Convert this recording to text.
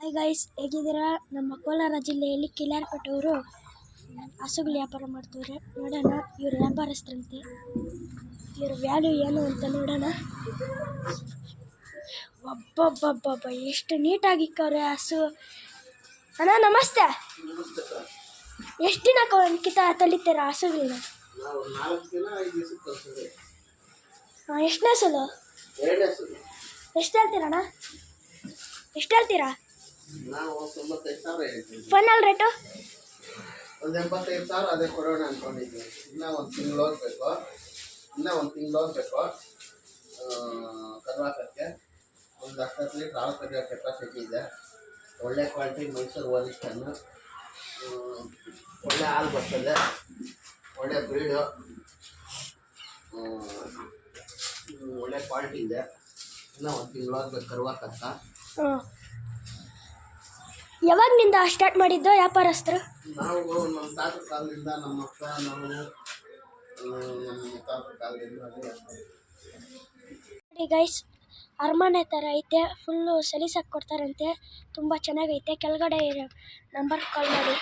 Hi guys, ಹೇಗಿದ್ದೀರಾ? ನಮ್ಮ ಕೋಲಾರ ಜಿಲ್ಲೆಯಲ್ಲಿ ಕಿಲಾರಪೇಟೆಯವರು ಹಸುಗಳು ವ್ಯಾಪಾರ ಮಾಡ್ತವ್ರೆ. ನೋಡೋಣ ಇವ್ರ ವ್ಯಾಪಾರಸ್ಥರಂತೆ, ಇವ್ರ ವ್ಯಾಲ್ಯೂ ಏನು ಅಂತ ನೋಡೋಣ. ಒಬ್ಬೊಬ್ಬೊಬ್ಬೊಬ್ಬ ಎಷ್ಟು ನೀಟಾಗಿ ಇಕ್ಕವ್ರೆ ಹಸು. ಅಣ್ಣ ನಮಸ್ತೆ. ಎಷ್ಟು ದಿನ ತಳಿತೀರಾ ಹಸುಗಳನ್ನ? ಎಷ್ಟನೇ ಸಲ? ಎಷ್ಟು ಹೇಳ್ತೀರಣ್ಣ? ಎಷ್ಟು ಹೇಳ್ತೀರಾ? ಫೈನಲ್ ರೇಟು ಒಂದು 85,000 ಅದೇ ಕೊಡೋಣ ಅಂದ್ಕೊಂಡಿದ್ವಿ. ಇನ್ನೂ ಒಂದು ತಿಂಗಳು ಹೋಗಬೇಕು ಕರ್ವಾಕಕ್ಕೆ. ಒಂದು 10 ಲೀಟ್ರ್ ಹಾಲು ಕರಿಯೋ ಕೆಪಾಸಿಟಿ ಇದೆ. ಒಳ್ಳೆ ಕ್ವಾಲಿಟಿ ಮೈಸೂರು ಓರಿಸ್ಟನ್ನು, ಒಳ್ಳೆ ಹಾಲು ಬರ್ತದೆ, ಒಳ್ಳೆ ಬ್ರೀಡು, ಒಳ್ಳೆ ಕ್ವಾಲಿಟಿ ಇದೆ. ಇನ್ನೂ ಒಂದು ತಿಂಗಳು ಹೋಗ್ಬೇಕು ಕರ್ವಾಕಕ್ಕ. ಯಾವಾಗಿನಿಂದ ಸ್ಟಾರ್ಟ್ ಮಾಡಿದ್ದು ವ್ಯಾಪಾರಸ್ಥರು? ನಾವು ನಮ್ಮ ತಾತ ಕಾಲದಿಂದ, ನಮ್ಮ ಅಪ್ಪ, ನಮ್ಮ ತಾತ ಕಾಲದಿಂದ ನೋಡಿ ಗೈಸ್, ಅರಮನೆ ಥರ ಐತೆ. ಫುಲ್ಲು ಸಲೀಸಾಗಿ ಕೊಡ್ತಾರಂತೆ, ತುಂಬ ಚೆನ್ನಾಗೈತೆ. ಕೆಳಗಡೆ ನಂಬರ್ ಕಾಲ್ ಮಾಡಿ.